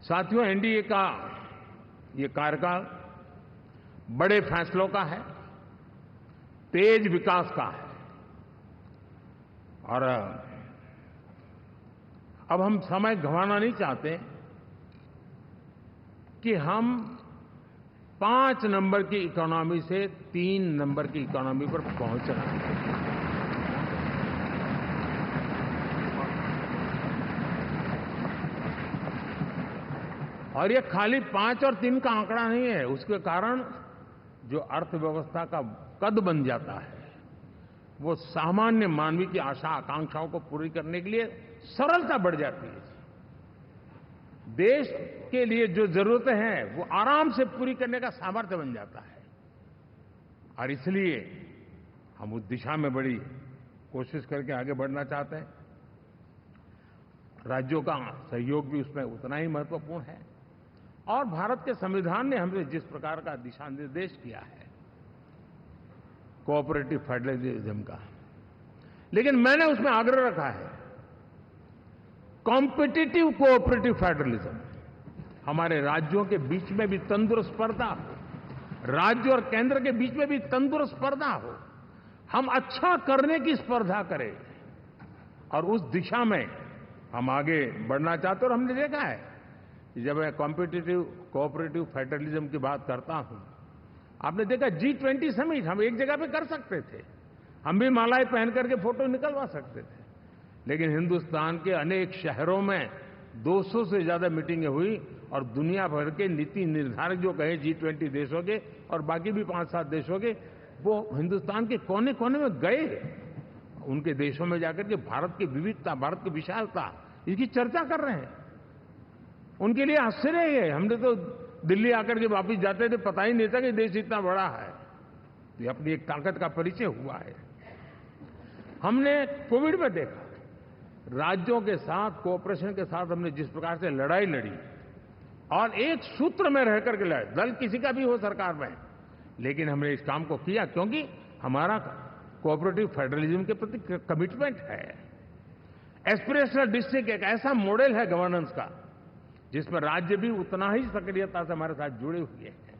साथियों, एनडीए का ये कार्यकाल बड़े फैसलों का है, तेज विकास का है। और अब हम समय गंवाना नहीं चाहते कि हम 5 नंबर की इकोनॉमी से 3 नंबर की इकोनॉमी पर पहुंचना है। और ये खाली 5 और 3 का आंकड़ा नहीं है। उसके कारण जो अर्थव्यवस्था का कद बन जाता है, वो सामान्य मानवीय की आशा आकांक्षाओं को पूरी करने के लिए सरलता बढ़ जाती है। देश के लिए जो जरूरतें हैं वो आराम से पूरी करने का सामर्थ्य बन जाता है। और इसलिए हम उस दिशा में बड़ी कोशिश करके आगे बढ़ना चाहते हैं। राज्यों का सहयोग भी उसमें उतना ही महत्वपूर्ण है। और भारत के संविधान ने हमें जिस प्रकार का दिशा निर्देश किया है कोऑपरेटिव फेडरलिज्म का, लेकिन मैंने उसमें आग्रह रखा है कॉम्पिटिटिव कोऑपरेटिव फेडरलिज्म। हमारे राज्यों के बीच में भी तंदुरुस्त स्पर्धा हो, राज्य और केंद्र के बीच में भी तंदुरुस्त स्पर्धा हो, हम अच्छा करने की स्पर्धा करें। और उस दिशा में हम आगे बढ़ना चाहते हैं। और हमने देखा है कि जब मैं कॉम्पिटिटिव कोऑपरेटिव फेडरलिज्म की बात करता हूं, आपने देखा G20 समिट हम एक जगह पे कर सकते थे, हम भी मालाएं पहन करके फोटो निकलवा सकते थे। लेकिन हिंदुस्तान के अनेक शहरों में 200 से ज्यादा मीटिंगें हुई और दुनिया भर के नीति निर्धारक जो कहे G20 देशों के और बाकी भी 5-7 देशों के, वो हिंदुस्तान के कोने कोने में गए। उनके देशों में जाकर के भारत की विविधता, भारत की विशालता, इसकी चर्चा कर रहे हैं। उनके लिए आश्चर्य है। हमने तो दिल्ली आकर के वापस जाते थे, पता ही नहीं था कि देश इतना बड़ा है। ये अपनी एक ताकत का परिचय हुआ है। हमने कोविड में देखा, राज्यों के साथ कोऑपरेशन के साथ हमने जिस प्रकार से लड़ाई लड़ी और एक सूत्र में रह करके लड़े, दल किसी का भी हो सरकार में, लेकिन हमने इस काम को किया क्योंकि हमारा कोऑपरेटिव फेडरलिज्म के प्रति कमिटमेंट है। एस्पिरेशनल डिस्ट्रिक्ट एक ऐसा मॉडल है गवर्नेंस का जिसमें राज्य भी उतना ही सक्रियता से हमारे साथ जुड़े हुए हैं।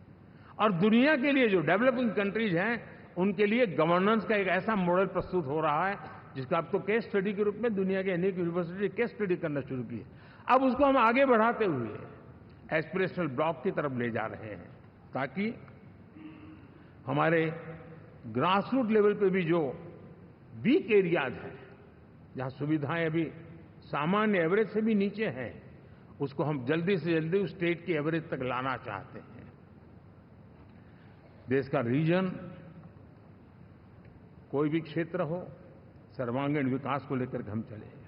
और दुनिया के लिए जो डेवलपिंग कंट्रीज हैं, उनके लिए गवर्नेंस का एक ऐसा मॉडल प्रस्तुत हो रहा है जिसका अब तो केस स्टडी के रूप में दुनिया के अनेक यूनिवर्सिटी केस स्टडी करना शुरू की है। अब उसको हम आगे बढ़ाते हुए एस्पिरेशनल ब्लॉक की तरफ ले जा रहे हैं, ताकि हमारे ग्रासरूट लेवल पे भी जो वीक एरियाज हैं, जहां सुविधाएं अभी सामान्य एवरेज से भी नीचे हैं, उसको हम जल्दी से जल्दी उस स्टेट की एवरेज तक लाना चाहते हैं। देश का रीजन, कोई भी क्षेत्र हो, सर्वांगीण विकास को लेकर हम चले।